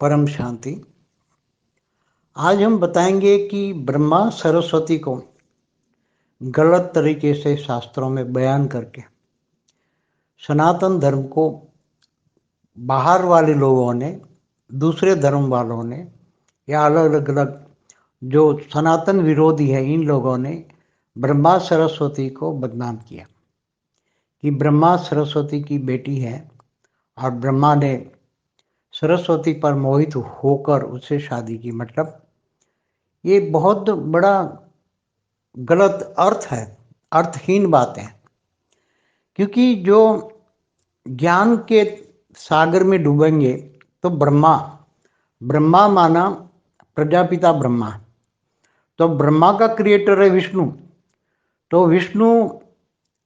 परम शांति। आज हम बताएंगे कि ब्रह्मा सरस्वती को गलत तरीके से शास्त्रों में बयान करके सनातन धर्म को बाहर वाले लोगों ने, दूसरे धर्म वालों ने या अलग अलग जो सनातन विरोधी है, इन लोगों ने ब्रह्मा सरस्वती को बदनाम किया कि ब्रह्मा सरस्वती की बेटी है और ब्रह्मा ने सरस्वती पर मोहित होकर उससे शादी की। मतलब ये बहुत बड़ा गलत अर्थ है, अर्थहीन बात है। क्योंकि जो ज्ञान के सागर में डूबेंगे तो ब्रह्मा ब्रह्मा माना प्रजापिता ब्रह्मा, तो ब्रह्मा का क्रिएटर है विष्णु। तो विष्णु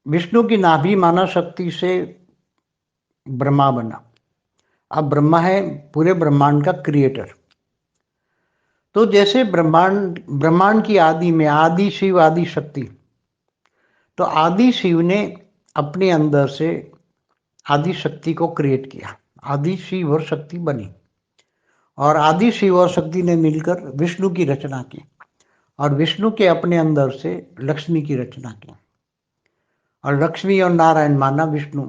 विष्णु की नाभि माना शक्ति से ब्रह्मा बना। अब ब्रह्मा है पूरे ब्रह्मांड का क्रिएटर। तो जैसे ब्रह्मांड ब्रह्मांड की आदि में आदि शिव आदि शक्ति, तो आदि शिव ने अपने अंदर से आदि शक्ति को क्रिएट किया, आदि शिव और शक्ति बनी और आदि शिव और शक्ति ने मिलकर विष्णु की रचना की और विष्णु के अपने अंदर से लक्ष्मी की रचना की। और लक्ष्मी और नारायण माना विष्णु,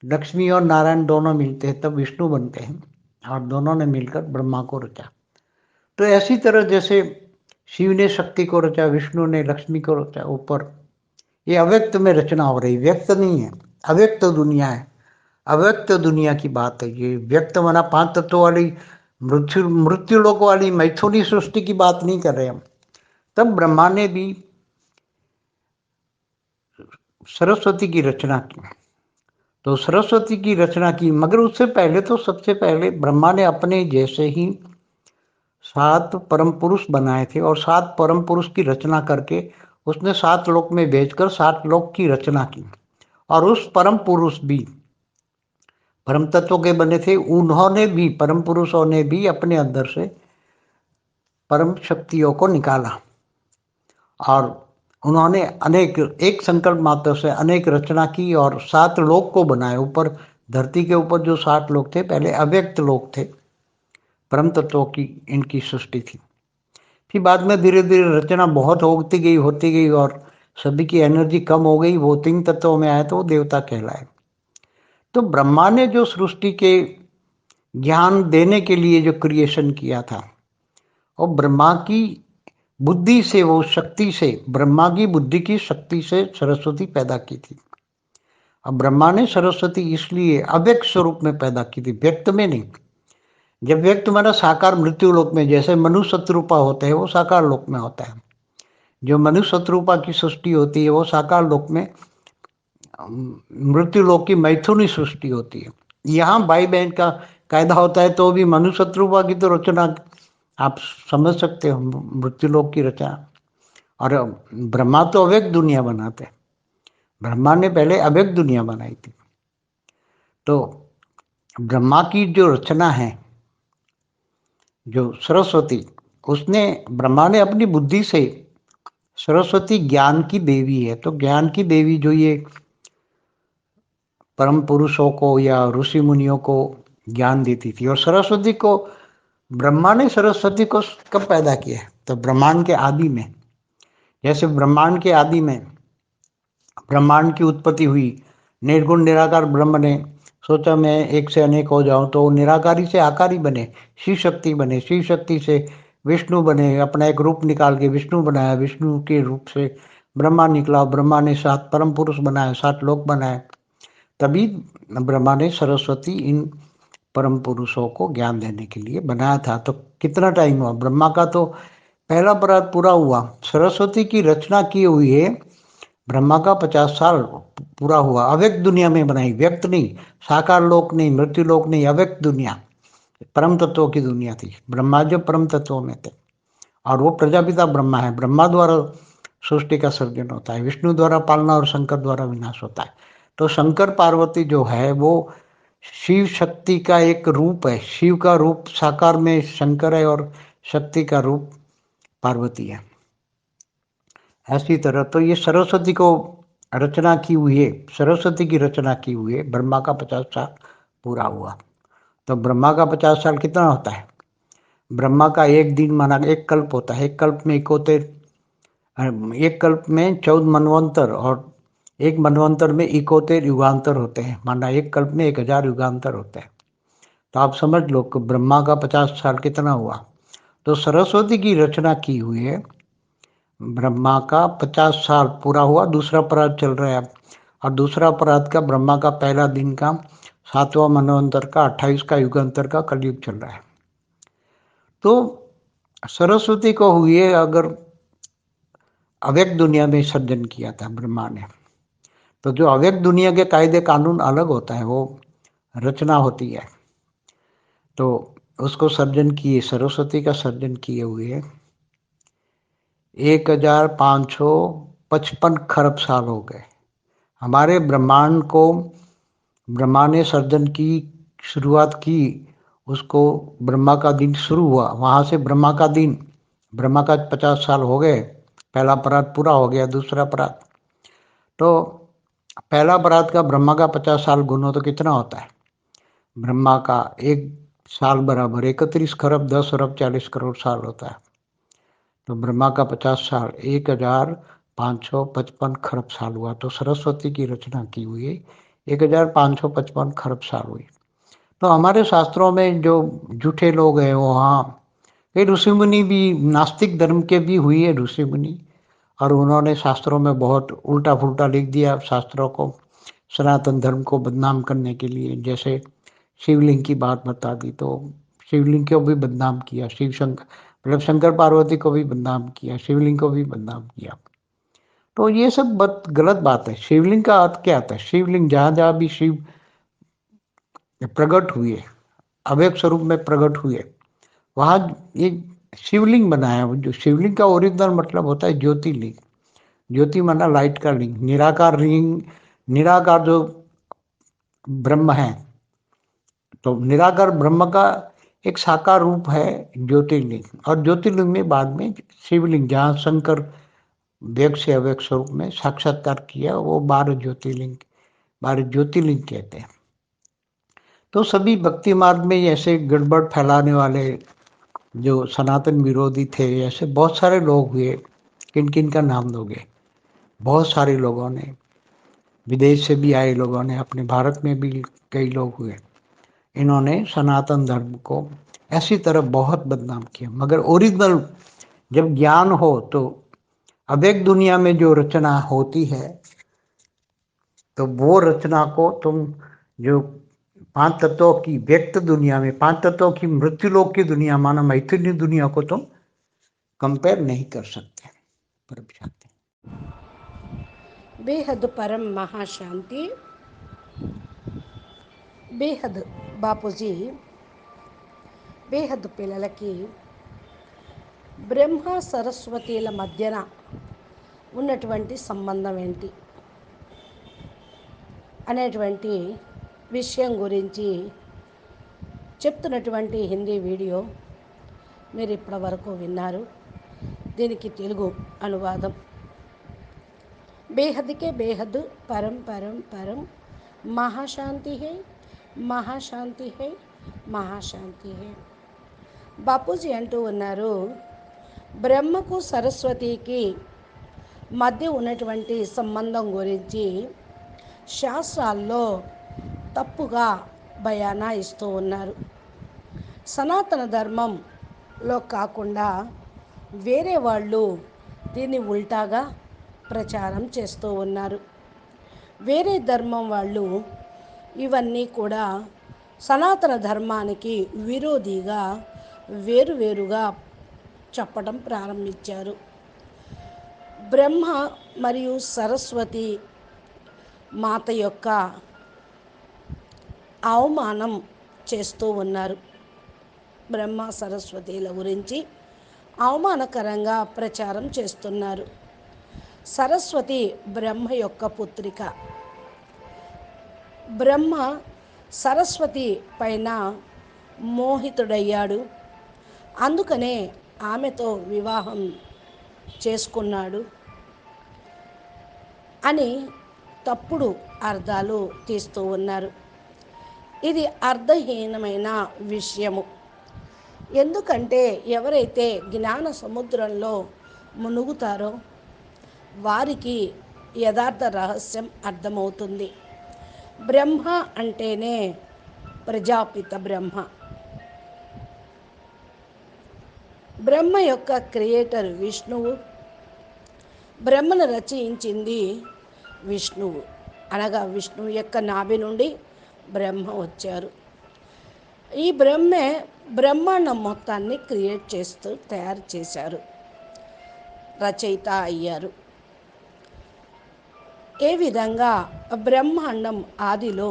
लक्ष्मी और नारायण दोनों मिलते हैं तब विष्णु बनते हैं और दोनों ने मिलकर ब्रह्मा को रचा। तो ऐसी तरह जैसे शिव ने शक्ति को रचा, विष्णु ने लक्ष्मी को रचा ऊपर, ये अव्यक्त में रचना हो रही, व्यक्त नहीं है, अव्यक्त दुनिया है। अव्यक्त दुनिया की बात है ये। व्यक्त माना 5 तत्वों वाली मृत्यु लोक वाली मैथुनी सृष्टि की बात नहीं कर रहे हम। तब ब्रह्मा ने भी सरस्वती की रचना की। तो सरस्वती की रचना की, मगर उससे पहले तो सबसे पहले ब्रह्मा ने अपने जैसे ही 7 परम पुरुष बनाए थे और 7 परम पुरुष की रचना करके उसने 7 लोक में भेजकर 7 लोक की रचना की। और उस परम पुरुष भी परम तत्वों के बने थे, उन्होंने भी, परम पुरुषों ने भी अपने अंदर से परम शक्तियों को निकाला और उन्होंने अनेक, एक संकल्प मात्र से अनेक रचना की और 7 लोक को बनाए। ऊपर धरती के ऊपर जो 7 लोक थे, पहले अव्यक्त लोक थे, परम तत्वों की इनकी सृष्टि थी। फिर बाद में धीरे धीरे रचना बहुत होती गई और सभी की एनर्जी कम हो गई, वो 3 तत्वों में आए तो वो देवता कहलाए। तो ब्रह्मा ने जो सृष्टि के ज्ञान देने के लिए जो क्रिएशन किया था, और ब्रह्मा की बुद्धि से, वो शक्ति से, ब्रह्मा की बुद्धि की शक्ति से सरस्वती पैदा की थी। अब ब्रह्मा ने सरस्वती इसलिए अव्यक्त स्वरूप में पैदा की थी, व्यक्त में नहीं। जब व्यक्त माना साकार मृत्यु लोक में, जैसे मनुष्य शत्रुपा होते हैं वो साकार लोक में होता है। जो मनुष्य शत्रुपा की सृष्टि होती है वो साकार लोक में, मृत्यु लोक की मैथुनी सृष्टि होती है। यहाँ भाई बहन का कायदा होता है तो भी मनुष्य शत्रुपा की तो रचना आप समझ सकते हो, मृत्यु लोक की रचना। और ब्रह्मा तो अव्यक्त दुनिया बनाते, ब्रह्मा ने पहले अव्यक्त दुनिया बनाई थी। तो ब्रह्मा की जो रचना है, जो सरस्वती, उसने, ब्रह्मा ने अपनी बुद्धि से, सरस्वती ज्ञान की देवी है, तो ज्ञान की देवी जो ये परम पुरुषों को या ऋषि मुनियों को ज्ञान देती थी। और सरस्वती को, ब्रह्मा ने सरस्वती को कब पैदा किया है? तो ब्रह्मांड के आदि में। जैसे ब्रह्मांड के आदि में ब्रह्मांड की उत्पत्ति हुई, निर्गुण निराकार ब्रह्म ने सोचा मैं एक से अनेक हो जाऊं, तो निराकारी से आकारी बने, शिव शक्ति बने, शिव शक्ति से विष्णु बने, अपना एक रूप निकाल के विष्णु बनाया, विष्णु के रूप से ब्रह्मा निकला, ब्रह्मा ने 7 परम पुरुष बनाए, 7 लोक बनाए। तभी ब्रह्मा ने सरस्वती इन परम पुरुषों को ज्ञान देने के लिए बनाया था। तो कितना टाइम हुआ? ब्रह्मा का तो पहला परात पूरा हुआ, सरस्वती की रचना की हुई है, ब्रह्मा का 50 साल पूरा हुआ। अव्यक्त दुनिया में बनाई, व्यक्त नहीं, साकार लोक नहीं, मृत्यु लोक नहीं, अव्यक्त दुनिया, परम तत्वों की दुनिया थी। ब्रह्मा जो परम तत्वों में थे और वो प्रजापिता ब्रह्मा है। ब्रह्मा द्वारा सृष्टि का सर्जन होता है, विष्णु द्वारा पालना और शंकर द्वारा विनाश होता है। तो शंकर पार्वती जो है वो शिव शक्ति का एक रूप है। शिव का रूप साकार में शंकर है और शक्ति का रूप पार्वती है। ऐसी तरह तो ये सरस्वती को रचना की हुई है, सरस्वती की रचना की हुई है, ब्रह्मा का 50 साल पूरा हुआ। तो ब्रह्मा का 50 साल कितना होता है? ब्रह्मा का एक दिन माना एक कल्प होता है। एक कल्प में 14 मनवंतर, और एक मनवंतर में 71 युगांतर होते हैं। माना एक कल्प में 1000 युगांतर होते हैं। तो आप समझ लो कि ब्रह्मा का 50 साल कितना हुआ। तो सरस्वती की रचना की हुई है। ब्रह्मा का 50 साल पूरा हुआ, दूसरा अपराध चल रहा है अब। और दूसरा अपराध का ब्रह्मा का पहला दिन का 7वां मनवंतर का 28 का युगांतर का कलयुग चल रहा है। तो सरस्वती को हुई अगर अव्यक्त दुनिया में सर्जन किया था ब्रह्मा ने, तो जो अव्यक्त दुनिया के कायदे कानून अलग होता है, वो रचना होती है। तो उसको सर्जन किए, सरस्वती का सर्जन किए हुए 1555 खरब साल हो गए। हमारे ब्रह्मांड को ब्रह्मा ने सर्जन की शुरुआत की, उसको ब्रह्मा का दिन शुरू हुआ, वहां से ब्रह्मा का 50 साल हो गए। पहला अपराध पूरा हो गया, दूसरा अपराध। तो पहला अपराध का ब्रह्मा का 50 साल गुनो तो कितना होता है? ब्रह्मा का एक साल बराबर 31 खरब 10 अरब 40 करोड़ साल होता है। तो ब्रह्मा का 50 साल 1555 खरब साल हुआ। तो सरस्वती की रचना की हुई 1555 खरब साल हुई। तो हमारे शास्त्रों में जो झूठे लोग हैं, वहाँ कई ऋषि मुनि भी, नास्तिक धर्म के भी हुई है ऋषि मुनि, और उन्होंने शास्त्रों में बहुत उल्टा फुल्टा लिख दिया शास्त्रों को, सनातन धर्म को बदनाम करने के लिए। जैसे शिवलिंग की बात बता दी, तो शिवलिंग को भी बदनाम किया, शिव शंकर मतलब शंकर पार्वती को भी बदनाम किया, शिवलिंग को भी बदनाम किया। तो ये सब गलत बात है। शिवलिंग का अर्थ क्या आता है? शिवलिंग जहाँ जहाँ भी शिव प्रकट हुए, अव्यक्त स्वरूप में प्रकट हुए, वहाँ एक शिवलिंग बनाया। जो शिवलिंग का ओरिजिनल मतलब होता है ज्योतिर्लिंग। ज्योति माना लाइट का लिंग, निराकार लिंग। निराकार जो ब्रह्म है, तो निराकार ब्रह्म का एक साकार रूप है ज्योतिर्लिंग। और ज्योतिर्लिंग में बाद में शिवलिंग, जहाँ शंकर व्यक्त से अव्यक्त स्वरूप में साक्षात्कार किया, वो 12 ज्योतिर्लिंग कहते हैं। तो सभी भक्ति मार्ग में ऐसे गड़बड़ फैलाने वाले जो सनातन विरोधी थे, ऐसे बहुत सारे लोग हुए। किन किन का नाम दोगे? बहुत सारे लोगों ने, विदेश से भी आए लोगों ने, अपने भारत में भी कई लोग हुए। इन्होंने सनातन धर्म को ऐसी तरह बहुत बदनाम किया। मगर ओरिजिनल जब ज्ञान हो, तो अवेक दुनिया में जो रचना होती है, तो वो रचना को तुम जो 5 तत्वों की व्यक्त दुनिया में, 5 तत्वों की मृत्युलोक की दुनिया, माना मैथिली दुनिया को तुम कंपेयर नहीं कर सकते। पर బేహద్ పరం మహాశాంతి. బేహద్ బాపూజీ బేహద్ పిల్లలకి బ్రహ్మ సరస్వతీల మధ్యన ఉన్నటువంటి సంబంధం ఏంటి అనేటువంటి విషయం గురించి చెప్తున్నటువంటి హిందీ వీడియో మీరు ఇప్పటి వరకు విన్నారు. దీనికి తెలుగు అనువాదం. बेहद के बेहद परम परम परम महाशांति है, महाशांति है, महाशांति है. బాపూజీ అంటూ ఉన్నారు, బ్రహ్మకు సరస్వతికి మధ్య ఉన్నటువంటి సంబంధం గురించి శాస్త్రాల్లో తప్పుగా బయానా ఇస్తూ ఉన్నారు. సనాతన ధర్మంలో కాకుండా వేరే వాళ్ళు దీన్ని ఉల్టాగా ప్రచారం చేస్తూ ఉన్నారు. వేరే ధర్మం వాళ్ళు ఇవన్నీ కూడా సనాతన ధర్మానికి విరోధిగా వేరువేరుగా చెప్పడం ప్రారంభించారు. బ్రహ్మ మరియు సరస్వతి మాత యొక్క అవమానం చేస్తూ ఉన్నారు. బ్రహ్మ సరస్వతిల గురించి అవమానకరంగా ప్రచారం చేస్తున్నారు. సరస్వతి బ్రహ్మ యొక్క పుత్రిక. బ్రహ్మ సరస్వతి పైన మోహితుడయ్యాడు. అందుకనే ఆమెతో వివాహం చేసుకున్నాడు అని తప్పుడు అర్థాలు తీస్తూ ఉన్నారు. ఇది అర్థహీనమైన విషయము. ఎందుకంటే ఎవరైతే జ్ఞాన సముద్రంలో మునుగుతారో వారికి యథార్థ రహస్యం అర్థమవుతుంది. బ్రహ్మ అంటేనే ప్రజాపిత బ్రహ్మ. బ్రహ్మ యొక్క క్రియేటర్ విష్ణువు. బ్రహ్మను రచయించింది విష్ణువు. అనగా విష్ణువు యొక్క నాభి నుండి బ్రహ్మ వచ్చారు. ఈ బ్రహ్మే బ్రహ్మాండం మొత్తాన్ని క్రియేట్ చేస్తూ తయారు చేశారు, రచయిత అయ్యారు. ఏ విధంగా బ్రహ్మాండం ఆదిలో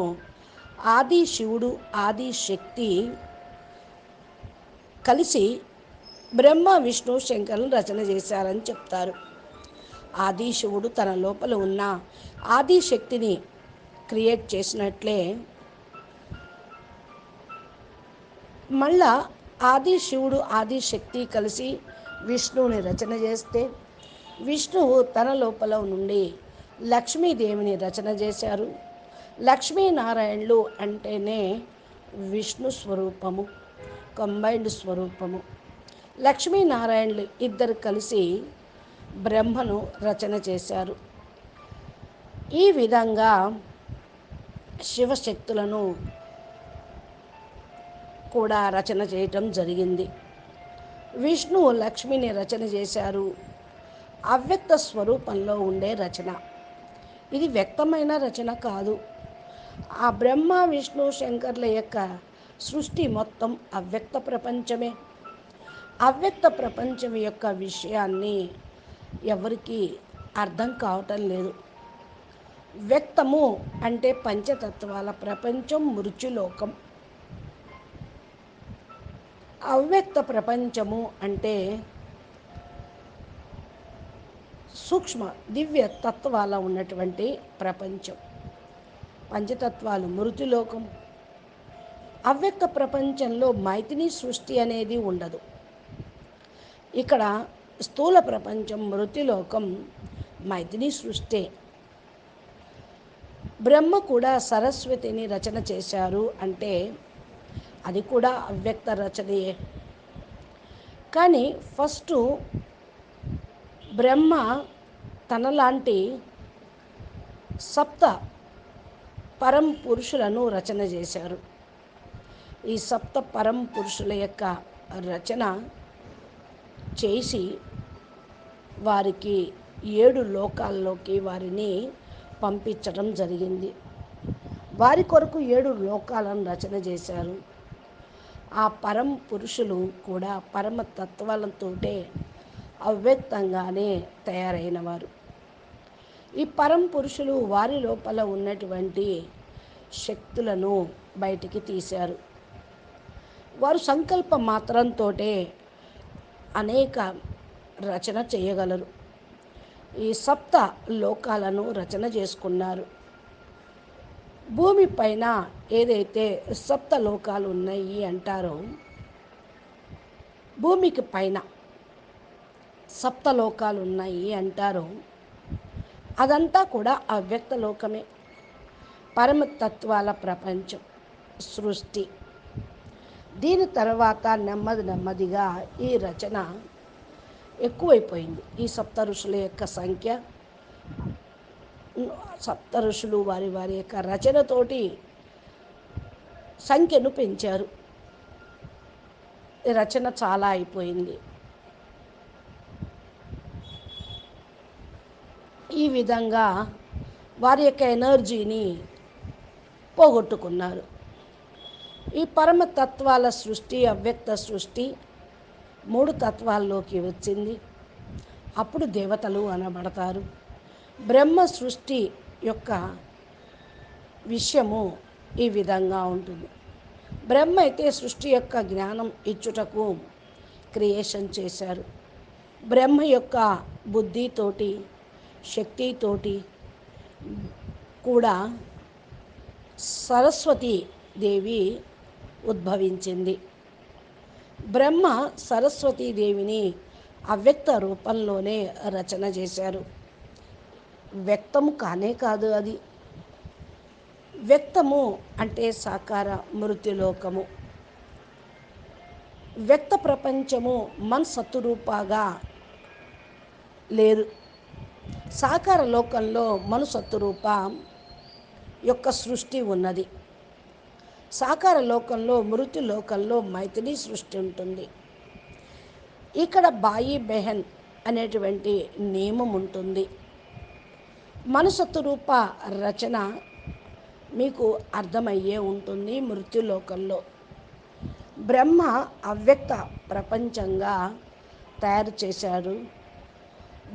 ఆది శివుడు ఆది శక్తి కలిసి బ్రహ్మ విష్ణు శంకరులను రచన చేశారని చెప్తారు. ఆది శివుడు తన లోపల ఉన్న ఆది శక్తిని క్రియేట్ చేసినట్లే మళ్ళా ఆది శివుడు ఆది శక్తి కలిసి విష్ణువుని రచన చేస్తే విష్ణువు తన లోపల నుండి లక్ష్మీదేవిని రచన చేశారు. లక్ష్మీనారాయణులు అంటేనే విష్ణు స్వరూపము, కంబైన్డ్ స్వరూపము. లక్ష్మీనారాయణులు ఇద్దరు కలిసి బ్రహ్మను రచన చేశారు. ఈ విధంగా శివశక్తులను కూడా రచన చేయటం జరిగింది. విష్ణువు లక్ష్మిని రచన చేశారు. అవ్యక్త స్వరూపంలో ఉండే రచన ఇది, వ్యక్తమైన రచన కాదు. ఆ బ్రహ్మ విష్ణు శంకర్ల యొక్క సృష్టి మొత్తం అవ్యక్త ప్రపంచమే. అవ్యక్త ప్రపంచం యొక్క విషయాన్ని ఎవరికి అర్థం కావటం లేదు. వ్యక్తము అంటే పంచతత్వాల ప్రపంచం, మృత్యులోకం. అవ్యక్త ప్రపంచము అంటే సూక్ష్మ దివ్య తత్వాల ఉన్నటువంటి ప్రపంచం. పంచతత్వాలు మృత్యులోకం. అవ్యక్త ప్రపంచంలో మైథిలి సృష్టి అనేది ఉండదు. ఇక్కడ స్థూల ప్రపంచం మృత్యులోకం మైథిలి సృష్టి. బ్రహ్మ కూడా సరస్వతిని రచన చేశారు అంటే అది కూడా అవ్యక్త రచనయే. కానీ ఫస్ట్ బ్రహ్మ తనలాంటి సప్త పరం పురుషులను రచన చేశారు. ఈ సప్త పరం పురుషుల యొక్క రచన చేసి వారికి 7 లోకాల్లోకి వారిని పంపించడం జరిగింది. వారి కొరకు 7 లోకాలను రచన చేశారు. ఆ పరం పురుషులు కూడా పరమ తత్వాలతోటే అవ్యక్తంగానే తయారైన వారు. ఈ పరం పురుషులు వారి లోపల ఉన్నటువంటి శక్తులను బయటికి తీశారు. వారు సంకల్ప మాత్రంతోటే అనేక రచన చేయగలరు. ఈ సప్త లోకాలను రచన చేసుకున్నారు. భూమి పైన ఏదైతే సప్త లోకాలు ఉన్నాయి అంటారో, భూమికి పైన సప్తలోకాలు ఉన్నాయి అంటారో, అదంతా కూడా అవ్యక్త లోకమే. పరమతత్వాల ప్రపంచం సృష్టి. దీని తర్వాత నెమ్మదిగా ఈ రచన ఎక్కువైపోయింది. ఈ సప్త ఋషుల యొక్క సంఖ్య, సప్త ఋషులు వారి వారి యొక్క రచనతోటి సంఖ్యను పెంచారు. ఈ రచన చాలా అయిపోయింది. ఈ విధంగా వారి యొక్క ఎనర్జీని పోగొట్టుకున్నారు. ఈ పరమతత్వాల సృష్టి, అవ్యక్త సృష్టి 3 తత్వాల్లోకి వచ్చింది. అప్పుడు దేవతలు అనబడతారు. బ్రహ్మ సృష్టి యొక్క విషయము ఈ విధంగా ఉంటుంది. బ్రహ్మ అయితే సృష్టి యొక్క జ్ఞానం ఇచ్చుటకు క్రియేషన్ చేశారు. బ్రహ్మ యొక్క బుద్ధితోటి, శక్తితోటి కూడా సరస్వతి దేవి ఉద్భవించింది. బ్రహ్మ సరస్వతీదేవిని అవ్యక్త రూపంలోనే రచన చేశారు. వ్యక్తము కానే కాదు అది. వ్యక్తము అంటే సాకార మృత్యులోకము. వ్యక్త ప్రపంచము మనసత్తురూపాగా లేదు. సాకార లోకంలో మనసత్తురూప యొక్క సృష్టి ఉన్నది. సాకార లోకంలో మృత్యు లోకంలో మైథిలి సృష్టి ఉంటుంది. ఇక్కడ బాయి బెహన్ అనేటువంటి నియమం ఉంటుంది. మనసత్తురూప రచన మీకు అర్థమయ్యే ఉంటుంది. మృత్యులోకంలో బ్రహ్మ అవ్యక్త ప్రపంచంగా తయారు చేశారు.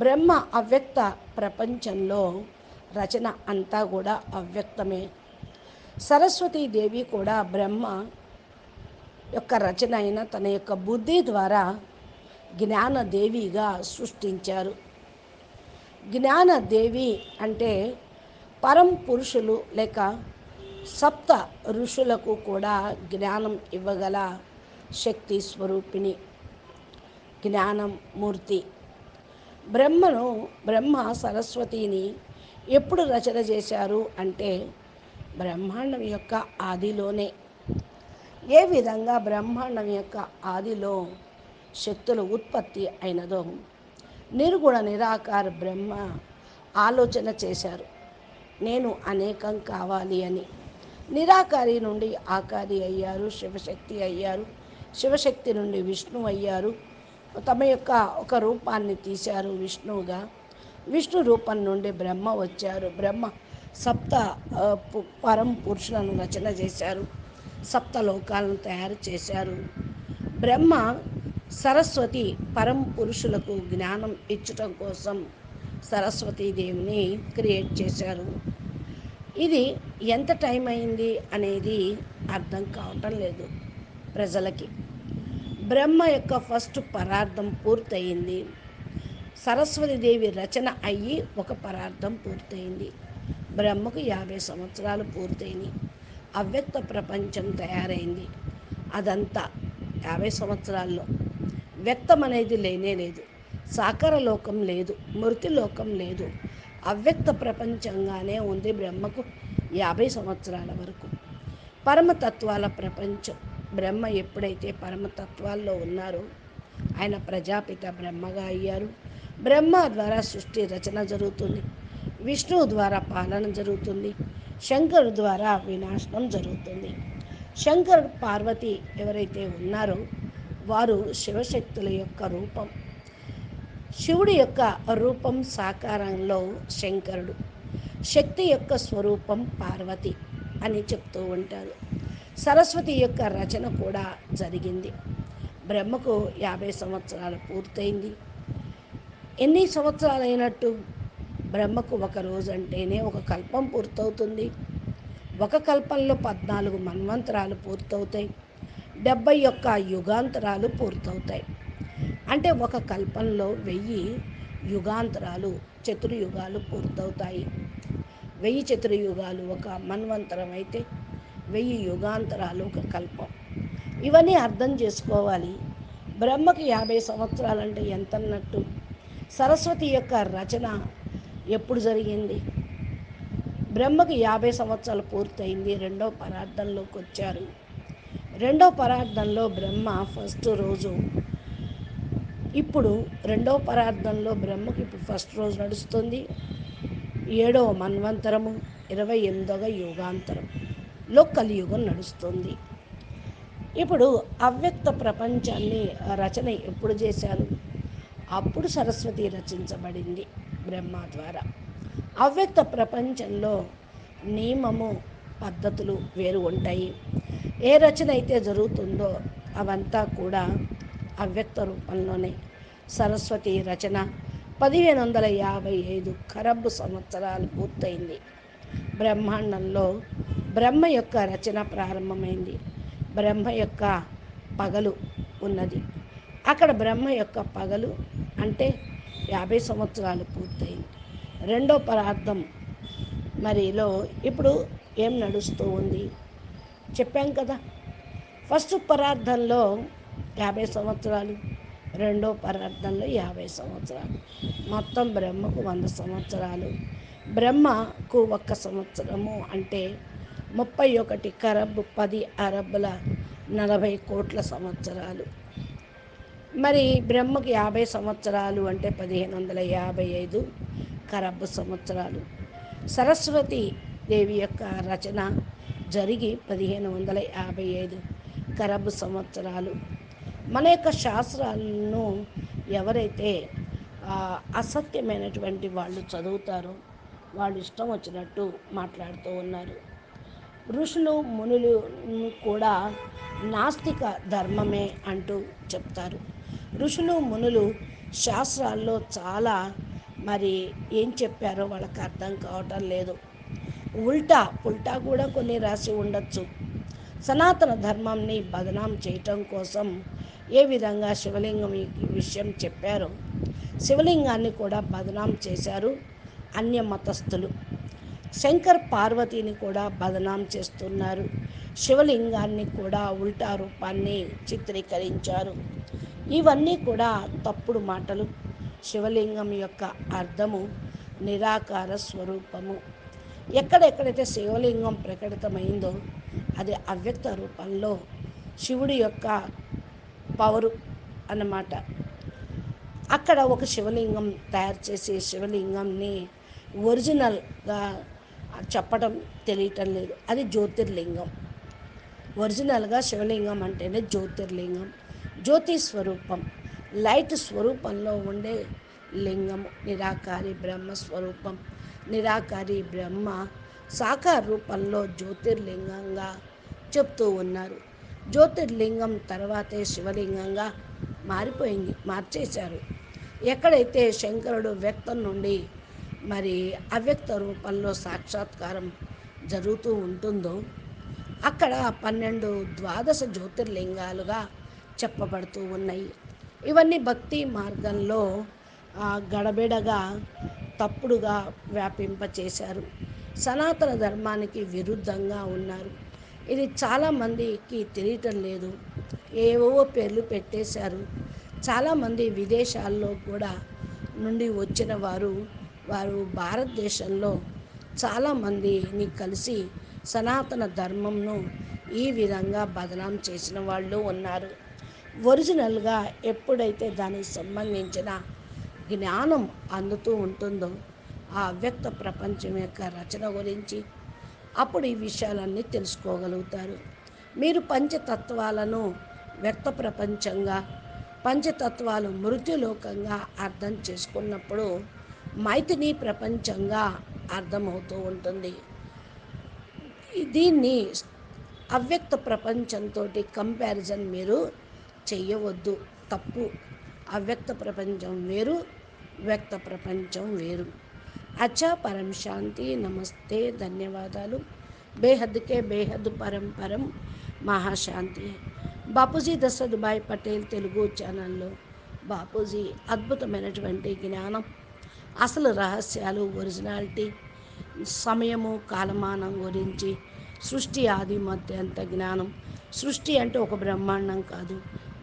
బ్రహ్మ అవ్యక్త ప్రపంచంలో రచన అంతా కూడా అవ్యక్తమే. సరస్వతీదేవి కూడా బ్రహ్మ యొక్క రచన అయిన తన యొక్క బుద్ధి ద్వారా జ్ఞానదేవిగా సృష్టించారు. జ్ఞానదేవి అంటే పరం పురుషులు లేక సప్త ఋషులకు కూడా జ్ఞానం ఇవ్వగల శక్తి స్వరూపిణి, జ్ఞానం మూర్తి. బ్రహ్మ సరస్వతిని ఎప్పుడు రచన చేశారు అంటే బ్రహ్మాండం యొక్క ఆదిలోనే. ఏ విధంగా బ్రహ్మాండం యొక్క ఆదిలో శక్తుల ఉత్పత్తి అయినదో నిర్గుణ నిరాకార బ్రహ్మ ఆలోచన చేశారు, నేను అనేకం కావాలి అని. నిరాకారి నుండి ఆకారి అయ్యారు, శివశక్తి అయ్యారు. శివశక్తి నుండి విష్ణు అయ్యారు. తమ యొక్క ఒక రూపాన్ని తీశారు విష్ణువుగా. విష్ణు రూపం నుండి బ్రహ్మ వచ్చారు. బ్రహ్మ సప్త పరం పురుషులను రచన చేశారు. సప్త లోకాలను తయారు చేశారు. బ్రహ్మ సరస్వతి పరం పురుషులకు జ్ఞానం ఇచ్చటం కోసం సరస్వతీదేవిని క్రియేట్ చేశారు. ఇది ఎంత టైం అయింది అనేది అర్థం కావటం లేదు ప్రజలకి. బ్రహ్మ యొక్క ఫస్ట్ పరార్థం పూర్తయింది. సరస్వతీదేవి రచన అయ్యి ఒక పరార్థం పూర్తయింది. బ్రహ్మకు 50 సంవత్సరాలు పూర్తయినాయి. అవ్యక్త ప్రపంచం తయారైంది. అదంతా 50 సంవత్సరాల్లో. వ్యక్తం అనేది లేనే లేదు. సాకార లోకం లేదు, మృత్యులోకం లేదు. అవ్యక్త ప్రపంచంగానే ఉంది బ్రహ్మకు 50 సంవత్సరాల వరకు. పరమతత్వాల ప్రపంచం. బ్రహ్మ ఎప్పుడైతే పరమతత్వాల్లో ఉన్నారో ఆయన ప్రజాపిత బ్రహ్మగా అయ్యారు. బ్రహ్మ ద్వారా సృష్టి రచన జరుగుతుంది. విష్ణువు ద్వారా పాలన జరుగుతుంది. శంకరు ద్వారా వినాశనం జరుగుతుంది. శంకరుడు పార్వతి ఎవరైతే ఉన్నారో వారు శివశక్తుల యొక్క రూపం. శివుడి యొక్క రూపం సాకారంలో శంకరుడు, శక్తి యొక్క స్వరూపం పార్వతి అని చెప్తూ ఉంటారు. సరస్వతి యొక్క రచన కూడా జరిగింది. బ్రహ్మకు 50 సంవత్సరాలు పూర్తయింది. ఎన్ని సంవత్సరాలు అయినట్టు? బ్రహ్మకు ఒక రోజు అంటేనే ఒక కల్పం పూర్తవుతుంది. ఒక కల్పంలో 14 మన్వంతరాలు పూర్తవుతాయి. 71 యుగాంతరాలు పూర్తవుతాయి. అంటే ఒక కల్పంలో 1000 యుగాంతరాలు, చతుర్యుగాలు పూర్తవుతాయి. 1000 చతుర్యుగాలు ఒక మన్వంతరం అయితే 1000 యుగాంతరాలు ఒక కల్పం. ఇవన్నీ అర్థం చేసుకోవాలి. బ్రహ్మకి 50 సంవత్సరాలంటే ఎంత అన్నట్టు? సరస్వతి యొక్క రచన ఎప్పుడు జరిగింది? బ్రహ్మకి 50 సంవత్సరాలు పూర్తయింది. రెండో పరార్థంలోకి వచ్చారు. రెండో పరార్థంలో బ్రహ్మ ఫస్ట్ రోజు, ఇప్పుడు రెండో పరార్థంలో బ్రహ్మకి ఇప్పుడు ఫస్ట్ రోజు నడుస్తుంది. 7వ మన్వంతరము 28వ యుగాంతరంలో కలియుగం నడుస్తుంది. ఇప్పుడు అవ్యక్త ప్రపంచాన్ని రచన ఎప్పుడు చేశారు? అప్పుడు సరస్వతి రచించబడింది బ్రహ్మ ద్వారా. అవ్యక్త ప్రపంచంలో నియమము పద్ధతులు వేరు ఉంటాయి. ఏ రచన అయితే జరుగుతుందో అవంతా కూడా అవ్యక్త రూపంలోనే. సరస్వతి రచన 1555 ఖరబ్ సంవత్సరాలు పూర్తయింది. బ్రహ్మాండంలో బ్రహ్మ యొక్క రచన ప్రారంభమైంది. బ్రహ్మ యొక్క పగలు ఉన్నది. అక్కడ బ్రహ్మ యొక్క పగలు అంటే 50 సంవత్సరాలు పూర్తయింది. రెండో పరార్థం మరిలో ఇప్పుడు ఏం నడుస్తూ ఉంది చెప్పాం కదా. ఫస్ట్ పరార్థంలో 50 సంవత్సరాలు, రెండో పరార్థంలో 50 సంవత్సరాలు, మొత్తం బ్రహ్మకు 100 సంవత్సరాలు. బ్రహ్మకు 1 సంవత్సరము అంటే 31 కరబ్ 10 అరబ్బుల 40 కోట్ల సంవత్సరాలు. మరి బ్రహ్మకి 50 సంవత్సరాలు అంటే 1555 కరబ్ సంవత్సరాలు. సరస్వతి దేవి యొక్క రచన జరిగి 1555 కరబ్ సంవత్సరాలు. మన యొక్క శాస్త్రాలను ఎవరైతే అసత్యమైనటువంటి వాళ్ళు చదువుతారో వాళ్ళు ఇష్టం వచ్చినట్టు మాట్లాడుతూ ఉన్నారు. ఋషులు మునులు కూడా నాస్తిక ధర్మమే అంటూ చెప్తారు. ఋషులు మునులు శాస్త్రాల్లో చాలా మరి ఏం చెప్పారో వాళ్ళకి అర్థం కావటం లేదు. పుల్టా కూడా కొన్ని రాసి ఉండొచ్చు. సనాతన ధర్మాన్ని బదనాం చేయటం కోసం ఏ విధంగా శివలింగం ఈ విషయం చెప్పారో శివలింగాన్ని కూడా బదనాం చేశారు అన్య మతస్థులు. శంకర్ పార్వతిని కూడా బదనాం చేస్తున్నారు. శివలింగాన్ని కూడా ఉల్టా రూపాన్ని చిత్రీకరించారు. ఇవన్నీ కూడా తప్పుడు మాటలు. శివలింగం యొక్క అర్థము నిరాకార స్వరూపము. ఎక్కడెక్కడైతే శివలింగం ప్రకటితమైందో అది అవ్యక్త రూపంలో శివుడి యొక్క పవరు అన్నమాట. అక్కడ ఒక శివలింగం తయారు చేసి శివలింగంని ఒరిజినల్గా చెప్పడం తెలియటం లేదు. అది జ్యోతిర్లింగం. ఒరిజినల్గా శివలింగం అంటేనే జ్యోతిర్లింగం. జ్యోతి స్వరూపం, లైట్ స్వరూపంలో ఉండే లింగము. నిరాకారి బ్రహ్మ స్వరూపం. నిరాకారి బ్రహ్మ సాకార రూపంలో జ్యోతిర్లింగంగా చెప్తూ ఉన్నారు. జ్యోతిర్లింగం తర్వాతే శివలింగంగా మార్చేశారు. ఎక్కడైతే శంకరుడు వ్యక్తం నుండి మరి అవ్యక్త రూపంలో సాక్షాత్కారం జరుగుతూ ఉంటుందో అక్కడ 12 ద్వాదశ జ్యోతిర్లింగాలుగా చెప్పబడుతూ ఉన్నాయి. ఇవన్నీ భక్తి మార్గంలో గడబిడగా తప్పుడుగా వ్యాపింపచేశారు. సనాతన ధర్మానికి విరుద్ధంగా ఉన్నారు. ఇది చాలామందికి తెలియటం లేదు. ఏవో పేర్లు పెట్టేశారు. చాలామంది విదేశాల్లో కూడా నుండి వచ్చిన వారు భారతదేశంలో చాలామందిని కలిసి సనాతన ధర్మంను ఈ విధంగా బదనాం చేసిన వాళ్ళు ఉన్నారు. ఒరిజినల్గా ఎప్పుడైతే దానికి సంబంధించిన జ్ఞానం అందుతూ ఉంటుందో ఆ అవ్యక్త ప్రపంచం యొక్క రచన గురించి అప్పుడు ఈ విషయాలన్నీ తెలుసుకోగలుగుతారు. మీరు పంచతత్వాలను వ్యక్త ప్రపంచంగా, పంచతత్వాలు మృత్యులోకంగా అర్థం చేసుకున్నప్పుడు మైథిలి ప్రపంచంగా అర్థమవుతూ ఉంటుంది. దీన్ని అవ్యక్త ప్రపంచంతో కంపారిజన్ మీరు చెయ్యవద్దు, తప్పు. అవ్యక్త ప్రపంచం వేరు, వ్యక్త ప్రపంచం వేరు. అచ్చా, పరం శాంతి. నమస్తే, ధన్యవాదాలు. బేహద్కే బేహద్ పరం మహాశాంతి. బాపూజీ దశరథభాయ్ పటేల్ తెలుగు ఛానల్లో బాపూజీ అద్భుతమైనటువంటి జ్ఞానం, అసలు రహస్యాలు, ఒరిజినాలిటీ, సమయము కాలమానం గురించి, సృష్టి ఆది మధ్యంత జ్ఞానం. సృష్టి అంటే ఒక బ్రహ్మాండం కాదు,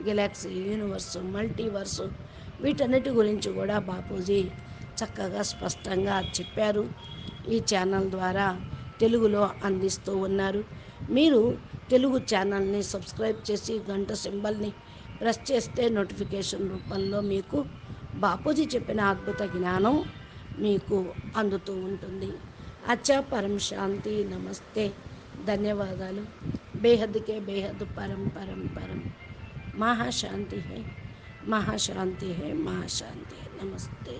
గెలాక్సీ, యూనివర్సు, మల్టీవర్సు, వీటన్నిటి గురించి కూడా బాపూజీ చక్కగా స్పష్టంగా చెప్పారు. ఈ ఛానల్ ద్వారా తెలుగులో అందిస్తూ ఉన్నారు. మీరు తెలుగు ఛానల్ని సబ్స్క్రైబ్ చేసి గంట సింబల్ని ప్రెస్ చేస్తే నోటిఫికేషన్ రూపంలో మీకు బాపూజీ చెప్పిన అద్భుత జ్ఞానం మీకు అందుతూ ఉంటుంది. అచ్చా, పరం శాంతి. నమస్తే, ధన్యవాదాలు. బేహద్కే బేహద్ పరం మహాశాంతి హై, మహాశాంతి హై, మహాశాంతి. నమస్తే.